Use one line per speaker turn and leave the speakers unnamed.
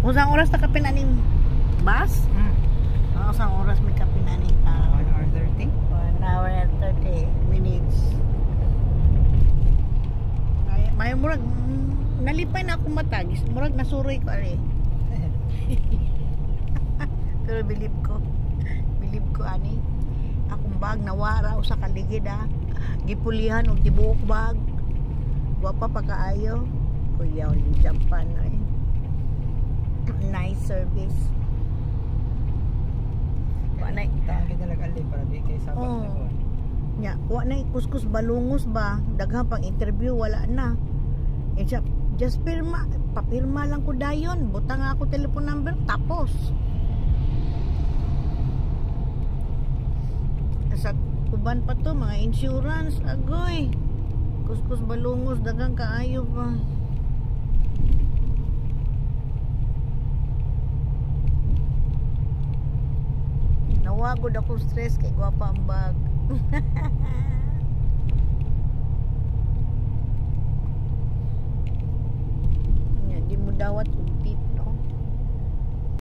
Usang oras ta kapin aning bus? Usang oras may kapin aning
1 hour 30?
1 hour and 30 minutes. May murag nalipay na akong matagis. Murag nasuroy ko ari. Pero believe ko ani. Akong bag nawara usa ka ligid gipulihan og tibuok bag. Guwapa pa kaayo. Kuya yung Japan ay. Nice service. Wa na
Tangke talaga alin para di kay sabat na ko.
nya, wa na kuskus balungos ba? Daghang pang interview wala na. Just pirma, papirma lang ko dayon. Butang ako telephone number tapos. Sa uban pa to mga insurance agoy. Kuskus balungos daghang kaayo pa. Nawagod ako stress kay gwapa ang bag. Di mo dawat